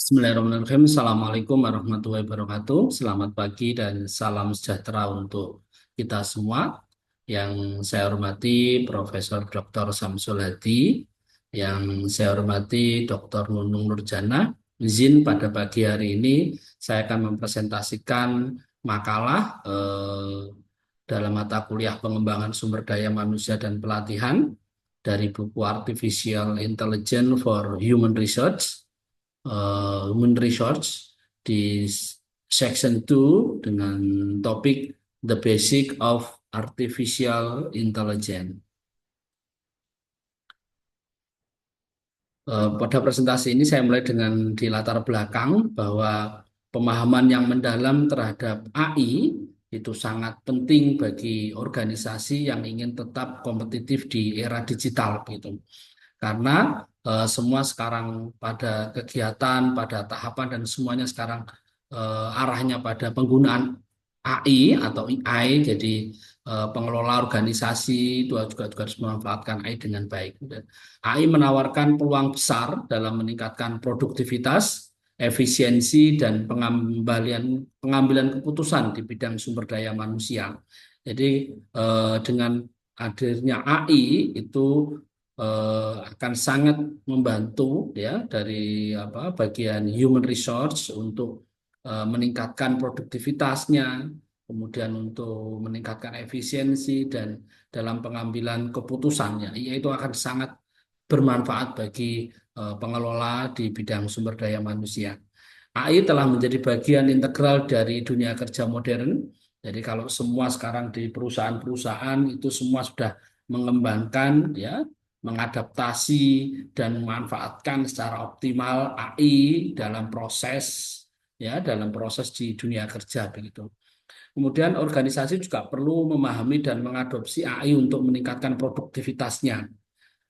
Bismillahirrahmanirrahim. Assalamualaikum warahmatullahi wabarakatuh. Selamat pagi dan salam sejahtera untuk kita semua. Yang saya hormati Profesor Dr. Samsul Hadi, yang saya hormati Dr. Nunung Nurjana. Izin pada pagi hari ini saya akan mempresentasikan makalah dalam mata kuliah pengembangan sumber daya manusia dan pelatihan dari buku Artificial Intelligence for Human Research, Human Research di section 2 dengan topik The Basic of Artificial Intelligence. Pada presentasi ini saya mulai dengan di latar belakang bahwa pemahaman yang mendalam terhadap AI itu sangat penting bagi organisasi yang ingin tetap kompetitif di era digital gitu. Karena semua sekarang pada kegiatan, pada tahapan dan semuanya sekarang arahnya pada penggunaan AI atau AI. Jadi pengelola organisasi itu juga harus memanfaatkan AI dengan baik. Dan AI menawarkan peluang besar dalam meningkatkan produktivitas, efisiensi dan pengambilan keputusan di bidang sumber daya manusia. Jadi dengan hadirnya AI itu akan sangat membantu ya dari bagian human resource untuk meningkatkan produktivitasnya, kemudian untuk meningkatkan efisiensi dan dalam pengambilan keputusannya. Itu akan sangat bermanfaat bagi pengelola di bidang sumber daya manusia. AI telah menjadi bagian integral dari dunia kerja modern. Jadi kalau semua sekarang di perusahaan-perusahaan itu semua sudah mengembangkan ya, mengadaptasi dan memanfaatkan secara optimal AI dalam proses dalam proses di dunia kerja begitu. Kemudian organisasi juga perlu memahami dan mengadopsi AI untuk meningkatkan produktivitasnya.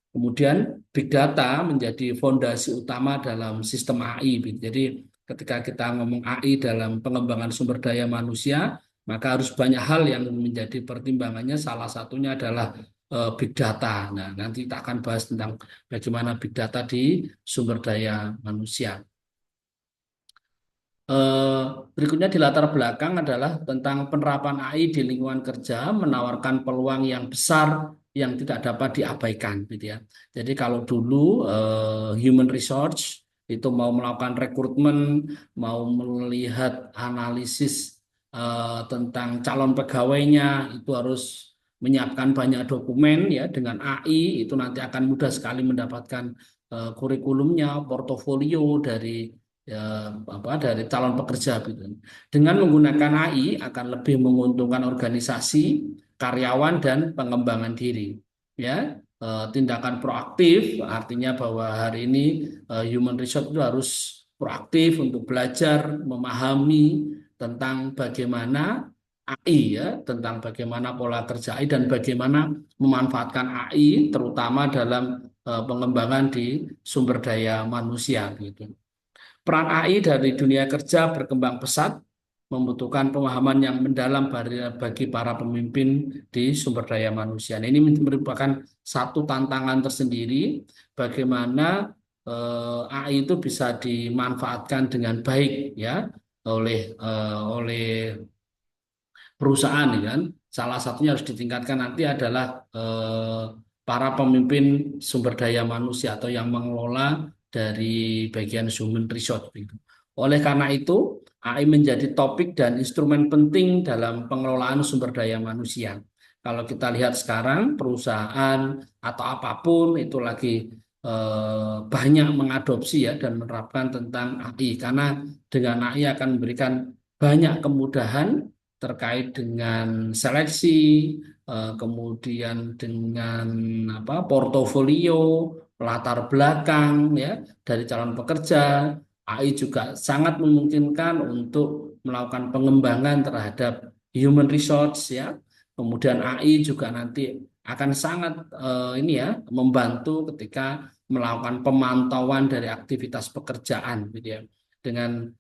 Kemudian big data menjadi fondasi utama dalam sistem AI. Jadi ketika kita ngomong AI dalam pengembangan sumber daya manusia, maka harus banyak hal yang menjadi pertimbangannya. Salah satunya adalah big data. Nah, nanti kita akan bahas tentang bagaimana big data di sumber daya manusia. Eh, Berikutnya di latar belakang adalah tentang penerapan AI di lingkungan kerja menawarkan peluang yang besar yang tidak dapat diabaikan gitu ya. Jadi kalau dulu human resource itu mau melakukan rekrutmen, mau melihat analisis tentang calon pegawainya itu harus menyiapkan banyak dokumen ya dengan AI itu nanti akan mudah sekali mendapatkan kurikulumnya, portofolio dari calon pekerja gitu. Dengan menggunakan AI akan lebih menguntungkan organisasi, karyawan dan pengembangan diri. Ya, tindakan proaktif artinya bahwa hari ini human resource itu harus proaktif untuk belajar, memahami tentang bagaimana AI ya, tentang bagaimana pola kerja AI dan bagaimana memanfaatkan AI terutama dalam pengembangan di sumber daya manusia gitu. Peran AI dari dunia kerja berkembang pesat, membutuhkan pemahaman yang mendalam bagi para pemimpin di sumber daya manusia. Nah, ini merupakan satu tantangan tersendiri bagaimana AI itu bisa dimanfaatkan dengan baik ya oleh perusahaan ya kan. Salah satunya harus ditingkatkan nanti adalah para pemimpin sumber daya manusia atau yang mengelola dari bagian human resource gitu. Oleh karena itu, AI menjadi topik dan instrumen penting dalam pengelolaan sumber daya manusia. Kalau kita lihat sekarang perusahaan atau apapun itu lagi banyak mengadopsi ya dan menerapkan tentang AI karena dengan AI akan memberikan banyak kemudahan terkait dengan seleksi, kemudian dengan portofolio, latar belakang ya dari calon pekerja. AI juga sangat memungkinkan untuk melakukan pengembangan terhadap human resource ya. Kemudian AI juga nanti akan sangat ini ya membantu ketika melakukan pemantauan dari aktivitas pekerjaan gitu ya. Dengan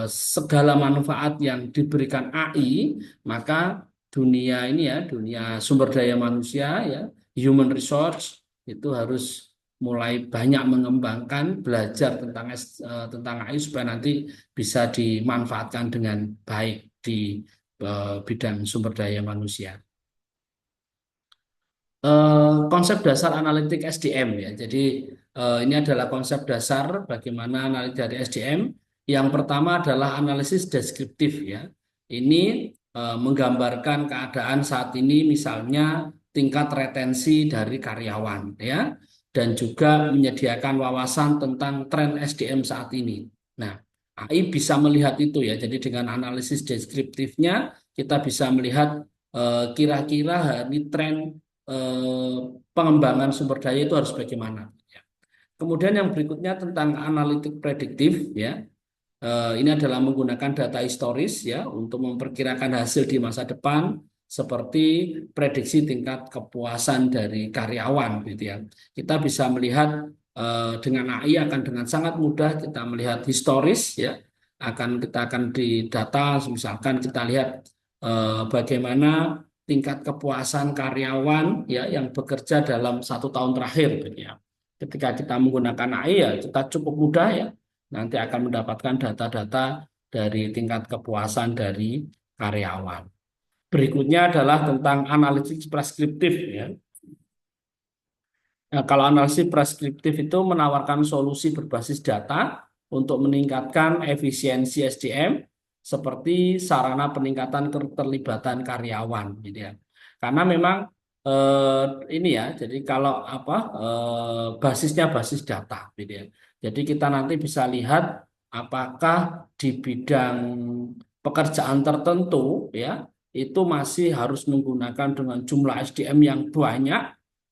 segala manfaat yang diberikan AI, maka dunia ini ya, dunia sumber daya manusia ya, human resource itu harus mulai banyak mengembangkan belajar tentang AI supaya nanti bisa dimanfaatkan dengan baik di bidang sumber daya manusia. Konsep dasar analitik SDM ya. Jadi ini adalah konsep dasar bagaimana analitik dari SDM. Yang pertama adalah analisis deskriptif ya. Ini menggambarkan keadaan saat ini misalnya tingkat retensi dari karyawan ya dan juga menyediakan wawasan tentang tren SDM saat ini. Nah, AI bisa melihat itu ya. Jadi dengan analisis deskriptifnya kita bisa melihat kira-kira hari tren eh, pengembangan sumber daya itu harus bagaimana. Ya. Kemudian yang berikutnya tentang analitik prediktif ya. Ini adalah menggunakan data historis ya untuk memperkirakan hasil di masa depan seperti prediksi tingkat kepuasan dari karyawan gitu ya. Kita bisa melihat dengan AI akan dengan sangat mudah kita melihat historis ya. Kita akan di data misalkan kita lihat bagaimana tingkat kepuasan karyawan ya yang bekerja dalam 1 tahun terakhir gitu ya. Ketika kita menggunakan AI ya kita cukup mudah ya nanti akan mendapatkan data-data dari tingkat kepuasan dari karyawan. Berikutnya adalah tentang analisis preskriptif ya. Nah, kalau analisis preskriptif itu menawarkan solusi berbasis data untuk meningkatkan efisiensi SDM seperti sarana peningkatan keterlibatan karyawan gitu ya. Karena memang eh, ini ya, jadi kalau apa basisnya basis data gitu ya. Jadi kita nanti bisa lihat apakah di bidang pekerjaan tertentu ya itu masih harus menggunakan dengan jumlah SDM yang banyak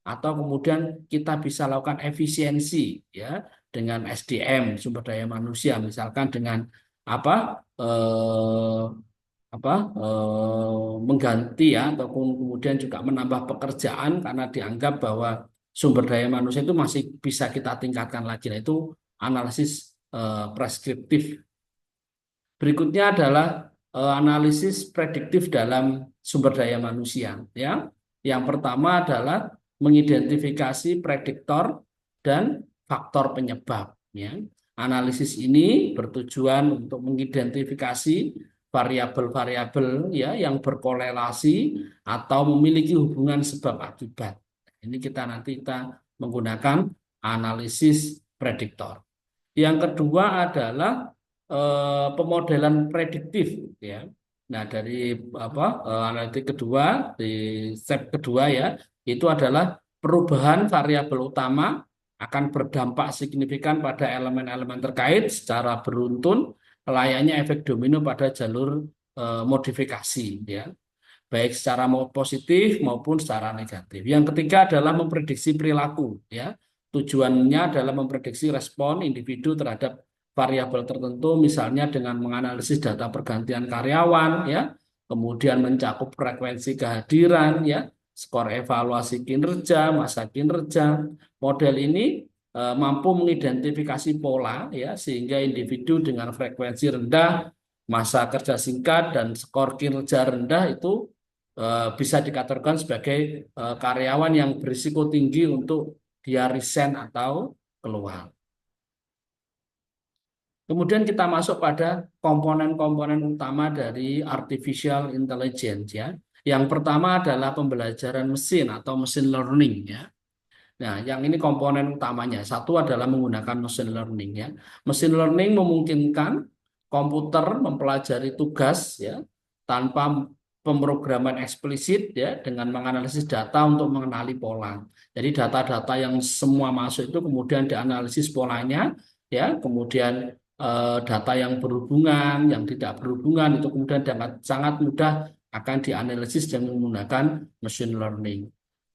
atau kemudian kita bisa lakukan efisiensi ya dengan SDM sumber daya manusia misalkan dengan apa eh, mengganti ya atau kemudian juga menambah pekerjaan karena dianggap bahwa sumber daya manusia itu masih bisa kita tingkatkan lagi. Nah, itu analisis preskriptif. Berikutnya adalah analisis prediktif dalam sumber daya manusia. Ya, yang pertama adalah mengidentifikasi prediktor dan faktor penyebab. Ya, analisis ini bertujuan untuk mengidentifikasi variabel-variabel ya yang berkorelasi atau memiliki hubungan sebab akibat. Ini kita menggunakan analisis prediktor. Yang kedua adalah pemodelan prediktif ya. Nah, dari analitik kedua di step kedua ya, itu adalah perubahan variabel utama akan berdampak signifikan pada elemen-elemen terkait secara beruntun layaknya efek domino pada jalur modifikasi ya baik secara positif maupun secara negatif. Yang ketiga adalah memprediksi perilaku, ya. Tujuannya adalah memprediksi respon individu terhadap variabel tertentu, misalnya dengan menganalisis data pergantian karyawan, ya, kemudian mencakup frekuensi kehadiran, ya, skor evaluasi kinerja, masa kinerja. Model ini mampu mengidentifikasi pola, ya, sehingga individu dengan frekuensi rendah, masa kerja singkat, dan skor kinerja rendah itu bisa dikategorikan sebagai karyawan yang berisiko tinggi untuk dia resign atau keluar. Kemudian kita masuk pada komponen-komponen utama dari artificial intelligence ya. Yang pertama adalah pembelajaran mesin atau machine learning ya. Nah, yang ini komponen utamanya. Satu adalah menggunakan machine learning ya. Machine learning memungkinkan komputer mempelajari tugas ya tanpa pemrograman eksplisit ya dengan menganalisis data untuk mengenali pola. Jadi data-data yang semua masuk itu kemudian dianalisis polanya ya, kemudian data yang berhubungan, yang tidak berhubungan itu kemudian sangat mudah akan dianalisis dengan menggunakan machine learning.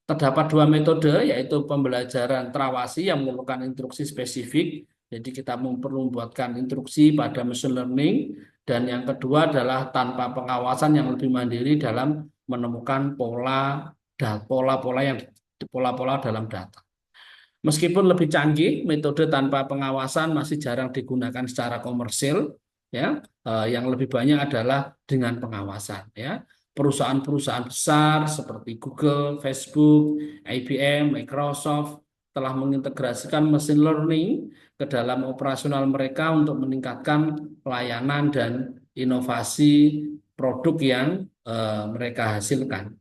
Terdapat dua metode, yaitu pembelajaran terawasi yang memerlukan instruksi spesifik. Jadi kita perlu membuatkan instruksi pada machine learning. Dan yang kedua adalah tanpa pengawasan yang lebih mandiri dalam menemukan pola-pola dalam data. Meskipun lebih canggih, metode tanpa pengawasan masih jarang digunakan secara komersil. Ya, yang lebih banyak adalah dengan pengawasan. Ya, perusahaan-perusahaan besar seperti Google, Facebook, IBM, Microsoft, telah mengintegrasikan machine learning ke dalam operasional mereka untuk meningkatkan pelayanan dan inovasi produk yang mereka hasilkan.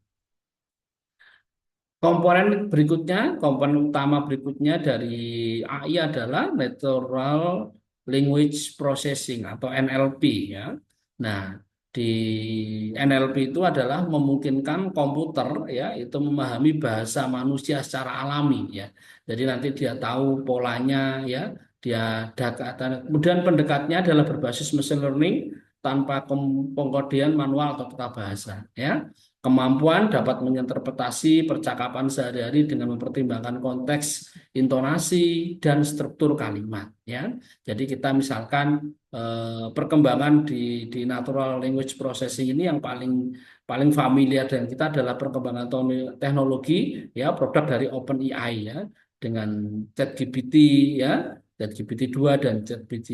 Komponen utama berikutnya dari AI adalah Natural Language Processing atau NLP ya. Nah, di NLP itu adalah memungkinkan komputer ya itu memahami bahasa manusia secara alami ya. Jadi nanti dia tahu polanya ya, dia kemudian pendekatnya adalah berbasis machine learning tanpa pengkodean manual atau peta bahasa ya. Kemampuan dapat menginterpretasi percakapan sehari-hari dengan mempertimbangkan konteks, intonasi, dan struktur kalimat. Ya, jadi kita misalkan perkembangan di natural language processing ini yang paling paling familiar dengan kita adalah perkembangan teknologi, ya produk dari OpenAI ya dengan ChatGPT ya. ChatGPT 2 dan ChatGPT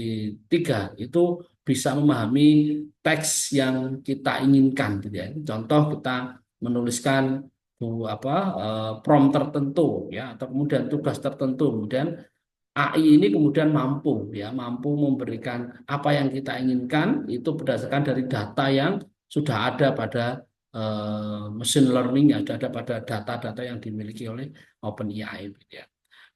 3 itu bisa memahami teks yang kita inginkan gitu ya. Contoh kita menuliskan prompt tertentu ya atau kemudian tugas tertentu kemudian AI ini kemudian mampu memberikan apa yang kita inginkan itu berdasarkan dari data yang sudah ada pada machine learning yang ada pada data-data yang dimiliki oleh OpenAI gitu ya.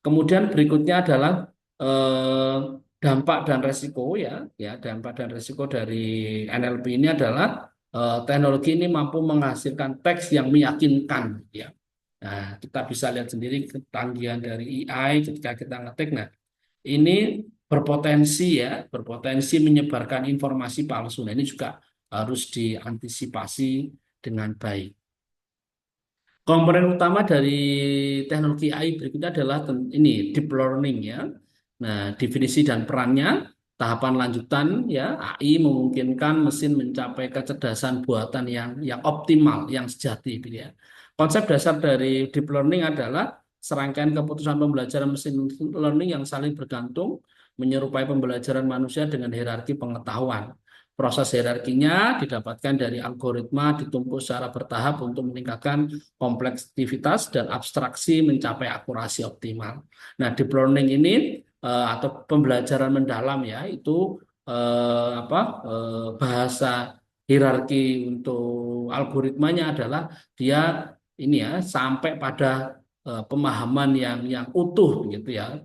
Kemudian berikutnya adalah eh, dampak dan resiko ya dampak dan resiko dari NLP ini adalah teknologi ini mampu menghasilkan teks yang meyakinkan ya. Nah, kita bisa lihat sendiri ketanggihan dari AI ketika kita ngetik. Nah, ini berpotensi menyebarkan informasi palsu. Nah, ini juga harus diantisipasi dengan baik. Komponen utama dari teknologi AI berikutnya adalah ini deep learning ya. Nah, definisi dan perannya, tahapan lanjutan ya, AI memungkinkan mesin mencapai kecerdasan buatan yang optimal, yang sejati gitu ya. Konsep dasar dari deep learning adalah serangkaian keputusan pembelajaran mesin learning yang saling bergantung, menyerupai pembelajaran manusia dengan hierarki pengetahuan. Proses hierarkinya didapatkan dari algoritma ditumpuk secara bertahap untuk meningkatkan kompleksitas dan abstraksi mencapai akurasi optimal. Nah, deep learning ini atau pembelajaran mendalam ya itu bahasa hierarki untuk algoritmanya adalah dia ini ya sampai pada pemahaman yang utuh gitu ya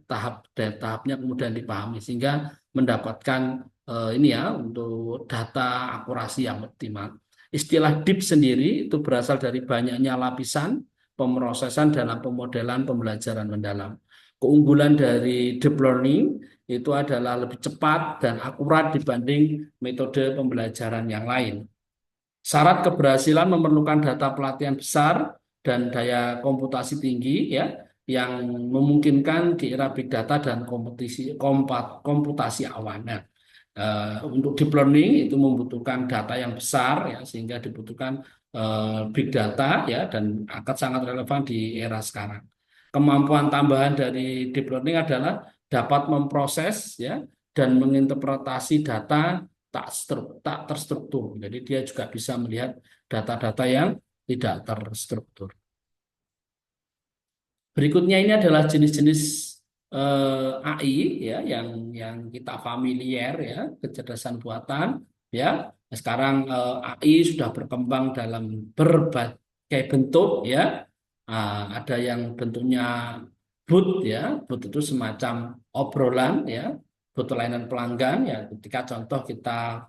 tahapnya kemudian dipahami sehingga mendapatkan ini ya untuk data akurasi yang optimal. Istilah deep sendiri itu berasal dari banyaknya lapisan pemrosesan dalam pemodelan pembelajaran mendalam. Keunggulan dari deep learning itu adalah lebih cepat dan akurat dibanding metode pembelajaran yang lain. Syarat keberhasilan memerlukan data pelatihan besar dan daya komputasi tinggi ya yang memungkinkan di era big data dan komputasi awan. Nah, untuk deep learning itu membutuhkan data yang besar ya sehingga dibutuhkan big data ya dan akan sangat relevan di era sekarang. Kemampuan tambahan dari deep learning adalah dapat memproses ya dan menginterpretasi data tak terstruktur. Jadi dia juga bisa melihat data-data yang tidak terstruktur. Berikutnya ini adalah jenis-jenis AI ya yang kita familiar ya kecerdasan buatan ya. Sekarang AI sudah berkembang dalam berbagai bentuk ya. Ada yang bentuknya bot ya, bot itu semacam obrolan ya, bot layanan pelanggan ya. Ketika contoh kita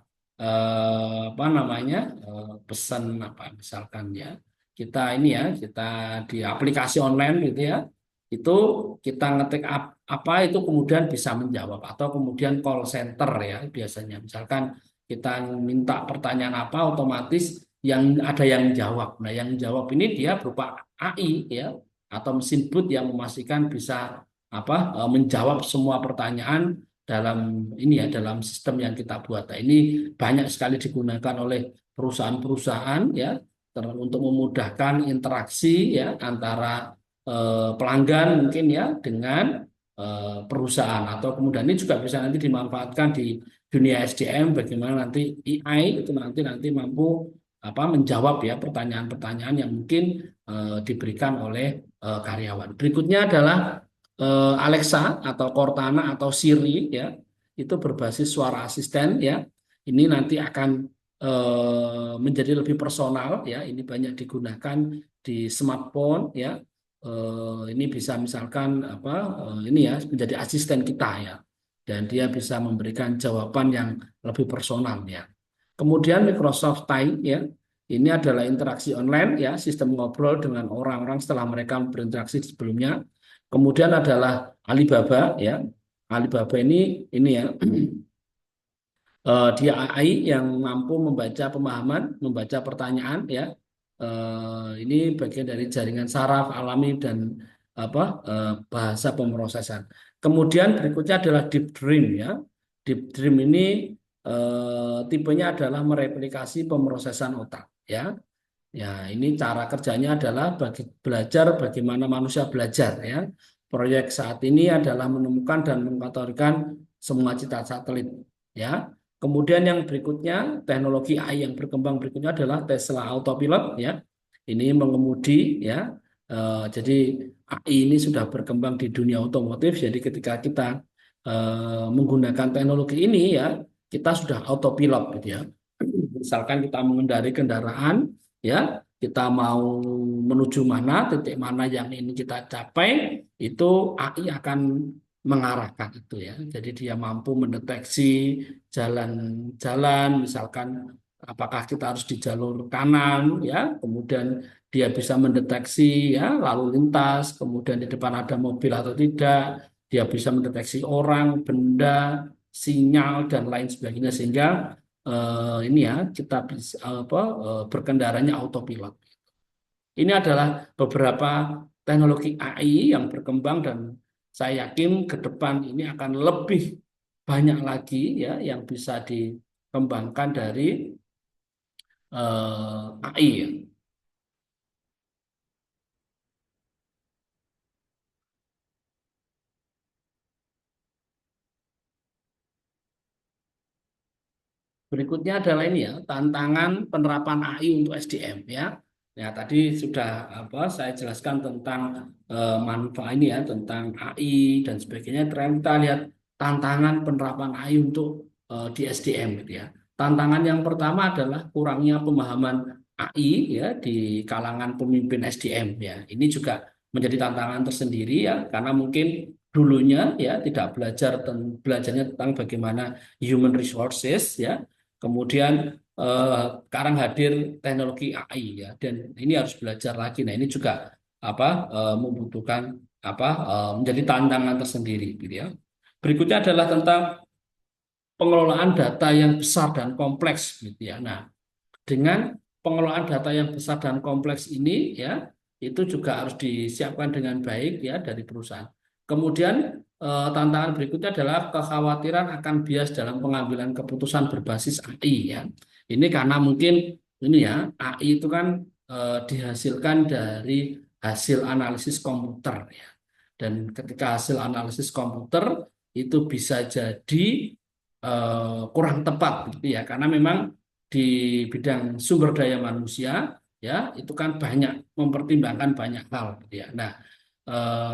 pesan apa misalkan ya kita ini ya kita di aplikasi online gitu ya itu kita ngetik apa itu kemudian bisa menjawab atau kemudian call center ya biasanya misalkan kita minta pertanyaan apa otomatis yang ada yang jawab. Nah yang jawab ini dia berupa AI ya atau mesin bot yang memastikan bisa menjawab semua pertanyaan dalam ini ya dalam sistem yang kita buat. Nah, ini banyak sekali digunakan oleh perusahaan-perusahaan ya untuk memudahkan interaksi ya antara pelanggan mungkin ya dengan perusahaan atau kemudian ini juga bisa nanti dimanfaatkan di dunia SDM bagaimana nanti AI itu nanti mampu menjawab ya pertanyaan-pertanyaan yang mungkin diberikan oleh karyawan. Berikutnya adalah Alexa atau Cortana atau Siri ya, itu berbasis suara asisten ya. Ini nanti akan menjadi lebih personal ya. Ini banyak digunakan di smartphone ya. Ini bisa misalkan apa ini ya menjadi asisten kita ya. Dan dia bisa memberikan jawaban yang lebih personal ya. Kemudian Microsoft Time ya. Ini adalah interaksi online ya, sistem ngobrol dengan orang-orang setelah mereka berinteraksi sebelumnya. Kemudian adalah Alibaba ya. Alibaba ini ya dia AI yang mampu membaca pemahaman, membaca pertanyaan ya. Ini bagian dari jaringan saraf alami dan apa bahasa pemrosesan. Kemudian berikutnya adalah Deep Dream ya. Deep Dream ini tipenya adalah mereplikasi pemrosesan otak ya. Ya, ini cara kerjanya adalah belajar bagaimana manusia belajar ya. Proyek saat ini adalah menemukan dan mengkategorikan semua cita satelit ya. Kemudian yang berikutnya teknologi AI yang berkembang berikutnya adalah Tesla Autopilot ya. Ini mengemudi ya. Jadi AI ini sudah berkembang di dunia otomotif. Jadi ketika kita menggunakan teknologi ini ya, kita sudah autopilot gitu ya. Misalkan kita mengendarai kendaraan, ya, kita mau menuju mana, titik mana yang ini kita capai, itu AI akan mengarahkan itu ya. Jadi dia mampu mendeteksi jalan-jalan, misalkan apakah kita harus di jalur kanan, ya, kemudian dia bisa mendeteksi ya lalu lintas, kemudian di depan ada mobil atau tidak, dia bisa mendeteksi orang, benda, sinyal dan lain sebagainya sehingga ini ya kita bisa apa berkendaranya autopilot. Ini adalah beberapa teknologi AI yang berkembang dan saya yakin ke depan ini akan lebih banyak lagi ya yang bisa dikembangkan dari AI ya. Berikutnya adalah ini ya, tantangan penerapan AI untuk SDM ya. Ya, tadi sudah apa saya jelaskan tentang manfaat ini ya, tentang AI dan sebagainya. Terakhir kita lihat tantangan penerapan AI untuk di SDM gitu ya. Tantangan yang pertama adalah kurangnya pemahaman AI ya di kalangan pemimpin SDM ya. Ini juga menjadi tantangan tersendiri ya, karena mungkin dulunya ya tidak belajarnya tentang bagaimana human resources ya. Kemudian sekarang hadir teknologi AI ya, dan ini harus belajar lagi. Nah, ini juga apa membutuhkan apa menjadi tantangan tersendiri, gitu ya. Berikutnya adalah tentang pengelolaan data yang besar dan kompleks, gitu ya. Nah, dengan pengelolaan data yang besar dan kompleks ini ya itu juga harus disiapkan dengan baik ya dari perusahaan. Kemudian tantangan berikutnya adalah kekhawatiran akan bias dalam pengambilan keputusan berbasis AI ya. Ini karena mungkin ini ya AI itu kan dihasilkan dari hasil analisis komputer ya. Dan ketika hasil analisis komputer itu bisa jadi kurang tepat gitu ya karena memang di bidang sumber daya manusia ya itu kan banyak mempertimbangkan banyak hal gitu ya. Nah,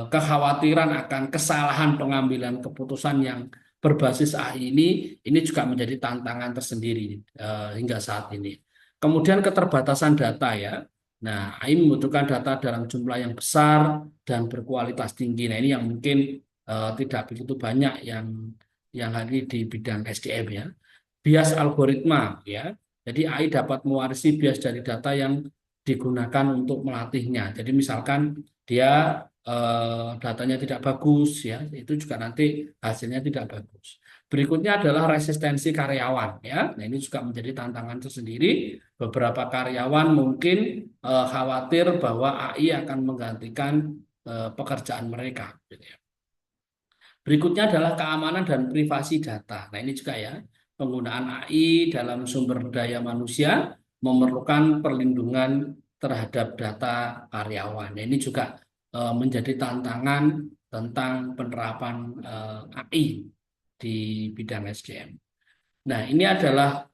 kekhawatiran akan kesalahan pengambilan keputusan yang berbasis AI ini juga menjadi tantangan tersendiri hingga saat ini. Kemudian keterbatasan data ya. Nah, AI membutuhkan data dalam jumlah yang besar dan berkualitas tinggi. Nah, ini yang mungkin tidak begitu banyak yang hadir di bidang SDM ya. Bias algoritma ya. Jadi AI dapat mewarisi bias dari data yang digunakan untuk melatihnya. Jadi misalkan dia datanya tidak bagus ya, itu juga nanti hasilnya tidak bagus. Berikutnya adalah resistensi karyawan ya. Nah, ini juga menjadi tantangan tersendiri. Beberapa karyawan mungkin khawatir bahwa AI akan menggantikan pekerjaan mereka gitu ya. Berikutnya adalah keamanan dan privasi data. Nah, ini juga ya, penggunaan AI dalam sumber daya manusia memerlukan perlindungan terhadap data karyawan. Nah, ini juga menjadi tantangan tentang penerapan AI di bidang SDM. Nah, ini adalah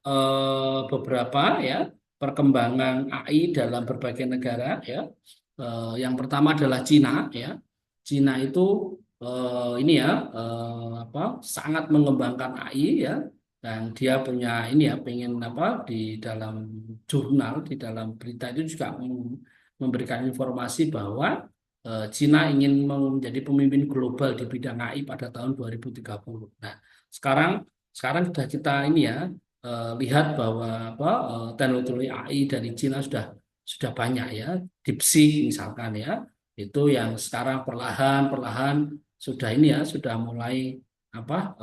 beberapa ya perkembangan AI dalam berbagai negara ya. Yang pertama adalah Cina ya. Cina itu ini ya apa sangat mengembangkan AI ya, dan dia punya ini ya pengen apa di dalam jurnal, di dalam berita itu juga memberikan informasi bahwa Cina ingin menjadi pemimpin global di bidang AI pada tahun 2030. Nah, sekarang sekarang sudah kita ini ya lihat bahwa apa teknologi AI dari Cina sudah banyak ya, DeepSeek misalkan ya, itu yang sekarang perlahan-perlahan sudah ini ya sudah mulai apa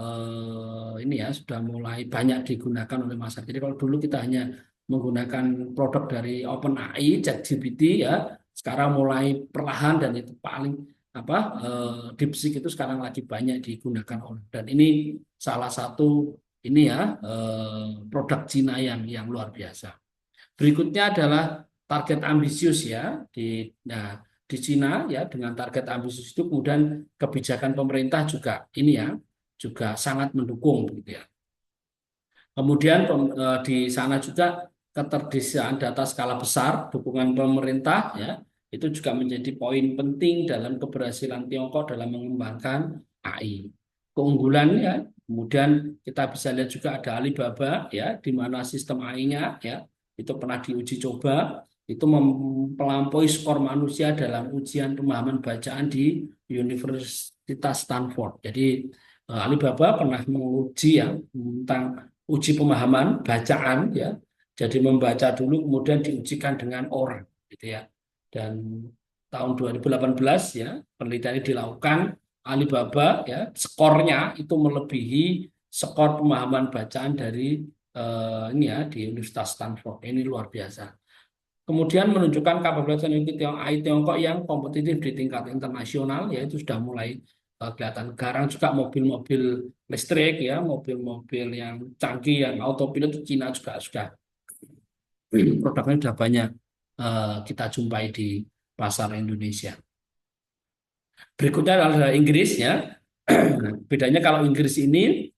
ini ya sudah mulai banyak digunakan oleh masyarakat. Jadi kalau dulu kita hanya menggunakan produk dari OpenAI, ChatGPT ya, sekarang mulai perlahan dan itu paling apa DeepSeek itu sekarang lagi banyak digunakan oleh, dan ini salah satu ini ya produk Cina yang luar biasa. Berikutnya adalah target ambisius ya di Cina ya, dengan target ambisius itu kemudian kebijakan pemerintah juga ini ya juga sangat mendukung gitu ya. Kemudian di sana juga ketersediaan data skala besar, dukungan pemerintah ya, itu juga menjadi poin penting dalam keberhasilan Tiongkok dalam mengembangkan AI. Keunggulannya, kemudian kita bisa lihat juga ada Alibaba ya, di mana sistem AI-nya ya itu pernah diuji coba, itu melampaui skor manusia dalam ujian pemahaman bacaan di Universitas Stanford. Jadi Alibaba pernah menguji ya tentang uji pemahaman bacaan ya. Jadi membaca dulu kemudian diujikan dengan orang gitu ya. Dan tahun 2018 ya penelitian ini dilakukan, Alibaba ya skornya itu melebihi skor pemahaman bacaan dari ini ya di Universitas Stanford. Ini luar biasa. Kemudian menunjukkan kapabilitas teknologi AI Tiongkok yang kompetitif di tingkat internasional, yaitu sudah mulai kelihatan. Sekarang juga mobil-mobil listrik ya, mobil-mobil yang canggih, yang autopilot itu Cina juga sudah produknya sudah banyak kita jumpai di pasar Indonesia. Berikutnya adalah Inggris ya. Bedanya kalau Inggris ini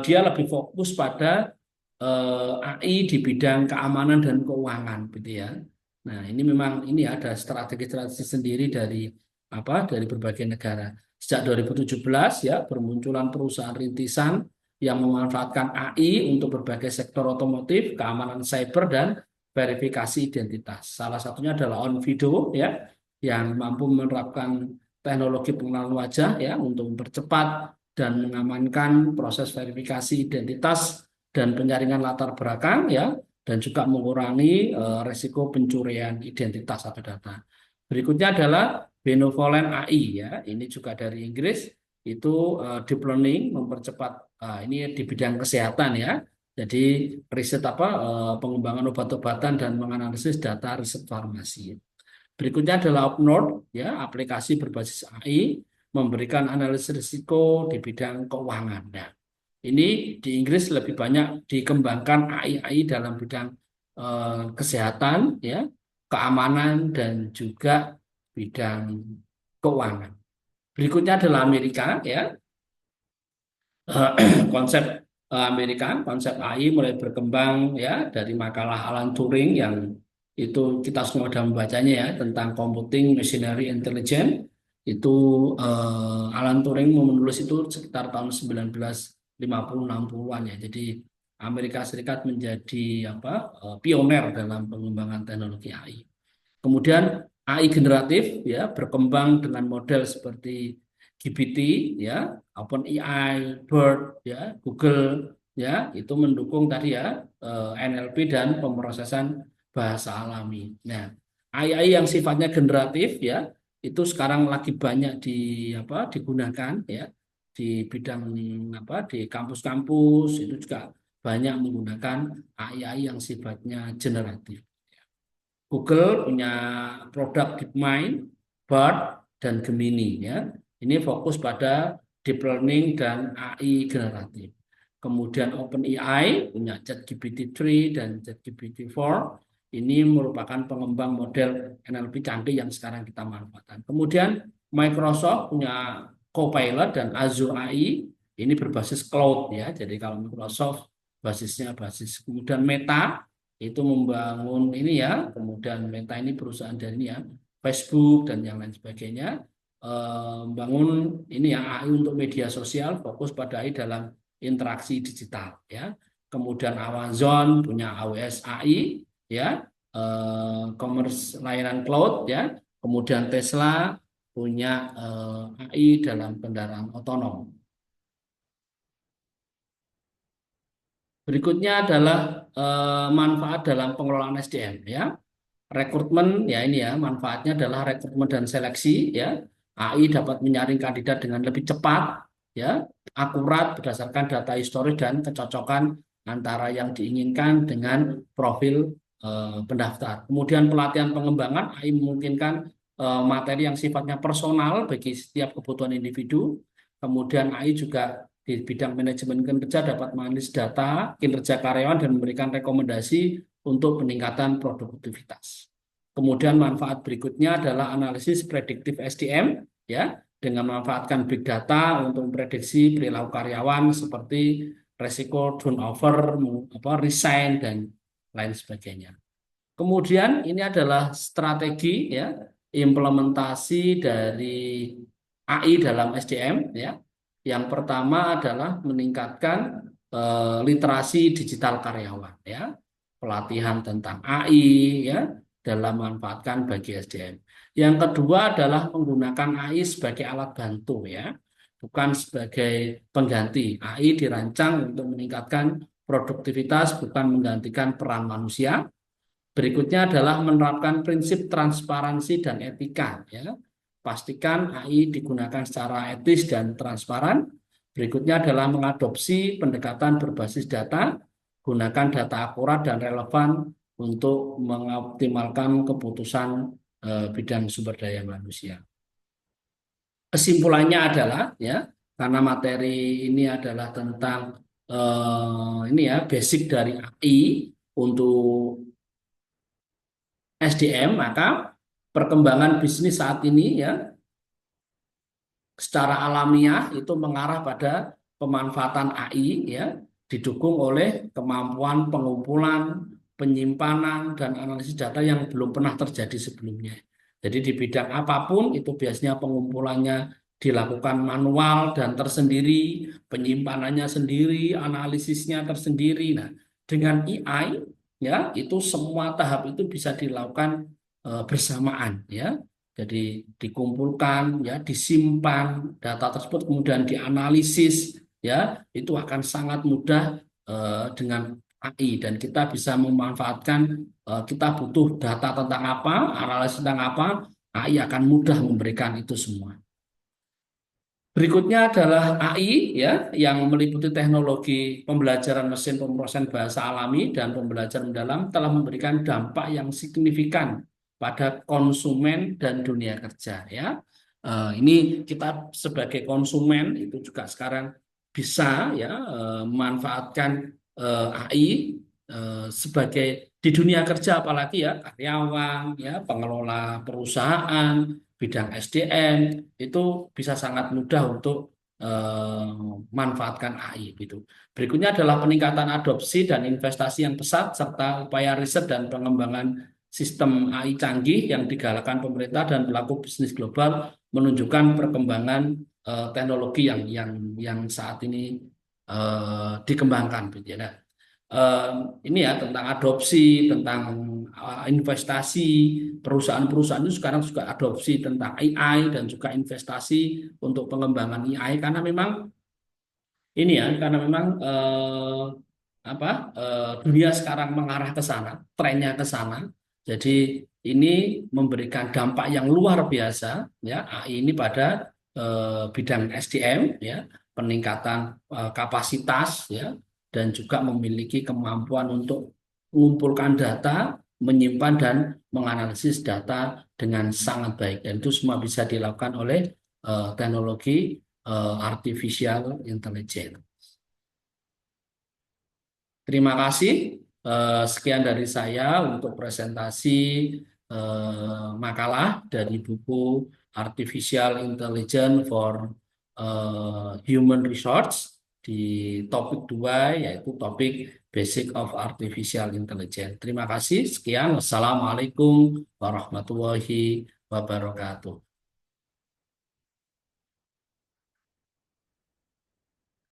dia lebih fokus pada AI di bidang keamanan dan keuangan gitu ya. Nah, ini memang ini ada strategi-strategi sendiri dari dari berbagai negara. Sejak 2017 ya bermunculan perusahaan rintisan yang memanfaatkan AI untuk berbagai sektor otomotif, keamanan cyber dan verifikasi identitas. Salah satunya adalah Onvido ya yang mampu menerapkan teknologi pengenalan wajah ya untuk mempercepat dan mengamankan proses verifikasi identitas dan penyaringan latar belakang ya, dan juga mengurangi resiko pencurian identitas atau data. Berikutnya adalah Benevolent AI ya, ini juga dari Inggris, itu deep learning mempercepat ini di bidang kesehatan ya. Jadi riset pengembangan obat-obatan dan menganalisis data riset farmasi. Berikutnya adalah Upnode, ya, aplikasi berbasis AI memberikan analisis risiko di bidang keuangan. Nah, ini di Inggris lebih banyak dikembangkan AI dalam bidang kesehatan, ya, keamanan dan juga bidang keuangan. Berikutnya adalah Amerika, ya. Konsep konsep AI mulai berkembang ya dari makalah Alan Turing yang itu kita semua sudah membacanya ya tentang computing machinery intelligence. Itu Alan Turing menulis itu sekitar tahun 1950-60-an ya. Jadi Amerika Serikat menjadi pioner dalam pengembangan teknologi AI. Kemudian AI generatif ya berkembang dengan model seperti GPT ya, OpenAI, BERT ya, Google ya, itu mendukung tadi ya NLP dan pemrosesan bahasa alami. Nah, AI yang sifatnya generatif ya, itu sekarang lagi banyak digunakan ya di bidang di kampus-kampus itu juga banyak menggunakan AI yang sifatnya generatif. Google punya produk DeepMind, BART, dan Gemini ya. Ini fokus pada deep learning dan AI generatif. Kemudian OpenAI punya ChatGPT-3 dan ChatGPT-4. Ini merupakan pengembang model NLP canggih yang sekarang kita manfaatkan. Kemudian Microsoft punya Copilot dan Azure AI. Ini berbasis cloud ya. Jadi kalau Microsoft basisnya basis. Kemudian Meta itu membangun ini ya, kemudian Meta ini perusahaan dari ini ya, Facebook dan yang lain sebagainya. membangun ini ya AI untuk media sosial, fokus pada AI dalam interaksi digital ya. Kemudian Amazon punya AWS AI ya, commerce layanan cloud ya. Kemudian Tesla punya AI dalam kendaraan otonom. Berikutnya adalah manfaat dalam pengelolaan SDM ya. Rekrutmen ya ini ya, manfaatnya adalah rekrutmen dan seleksi ya. AI dapat menyaring kandidat dengan lebih cepat ya, akurat berdasarkan data historis dan kecocokan antara yang diinginkan dengan profil pendaftar. Kemudian pelatihan pengembangan AI memungkinkan materi yang sifatnya personal bagi setiap kebutuhan individu. Kemudian AI juga di bidang manajemen kinerja dapat menganalisis data kinerja karyawan dan memberikan rekomendasi untuk peningkatan produktivitas. Kemudian manfaat berikutnya adalah analisis prediktif SDM ya, dengan memanfaatkan big data untuk memprediksi perilaku karyawan seperti resiko turnover, resign dan lain sebagainya. Kemudian ini adalah strategi ya, implementasi dari AI dalam SDM ya. Yang pertama adalah meningkatkan literasi digital karyawan ya, pelatihan tentang AI ya dalam memanfaatkan bagi SDM. Yang kedua adalah menggunakan AI sebagai alat bantu ya, bukan sebagai pengganti. AI dirancang untuk meningkatkan produktivitas, bukan menggantikan peran manusia. Berikutnya adalah menerapkan prinsip transparansi dan etika ya. Pastikan AI digunakan secara etis dan transparan. Berikutnya adalah mengadopsi pendekatan berbasis data, gunakan data akurat dan relevan untuk mengoptimalkan keputusan bidang sumber daya manusia. Kesimpulannya adalah ya, karena materi ini adalah tentang ini ya basic dari AI untuk SDM, maka perkembangan bisnis saat ini ya secara alamiah itu mengarah pada pemanfaatan AI ya, didukung oleh kemampuan pengumpulan, penyimpanan dan analisis data yang belum pernah terjadi sebelumnya. Jadi di bidang apapun itu biasanya pengumpulannya dilakukan manual dan tersendiri, penyimpanannya sendiri, analisisnya tersendiri. Nah, dengan AI ya itu semua tahap itu bisa dilakukan bersamaan ya. Jadi dikumpulkan, ya, disimpan data tersebut kemudian dianalisis, ya, itu akan sangat mudah dengan AI dan kita bisa memanfaatkan kita butuh data tentang apa, analisis tentang apa, AI akan mudah memberikan itu semua. Berikutnya adalah AI ya yang meliputi teknologi pembelajaran mesin pemrosesan bahasa alami dan pembelajaran mendalam telah memberikan dampak yang signifikan pada konsumen dan dunia kerja ya. Ini kita sebagai konsumen itu juga sekarang bisa ya memanfaatkan AI sebagai di dunia kerja apalagi ya karyawan ya pengelola perusahaan bidang SDM itu bisa sangat mudah untuk manfaatkan AI gitu. Berikutnya adalah peningkatan adopsi dan investasi yang pesat serta upaya riset dan pengembangan sistem AI canggih yang digalakkan pemerintah dan pelaku bisnis global menunjukkan perkembangan teknologi yang saat ini dikembangkan gitu ya. Nah, eh, ini ya tentang adopsi, tentang investasi, perusahaan-perusahaan itu sekarang juga adopsi tentang AI dan juga investasi untuk pengembangan AI karena memang ini ya karena memang apa dunia sekarang mengarah ke sana, trennya ke sana. Jadi ini memberikan dampak yang luar biasa ya AI ini pada bidang SDM ya, peningkatan kapasitas ya dan juga memiliki kemampuan untuk mengumpulkan data, menyimpan dan menganalisis data dengan sangat baik dan itu semua bisa dilakukan oleh teknologi artificial intelligence. Terima kasih. Sekian dari saya untuk presentasi makalah dari buku Artificial Intelligence for Human Resource di topik 2 yaitu topik Basic of Artificial Intelligence. Terima kasih. Sekian. Wassalamualaikum warahmatullahi wabarakatuh.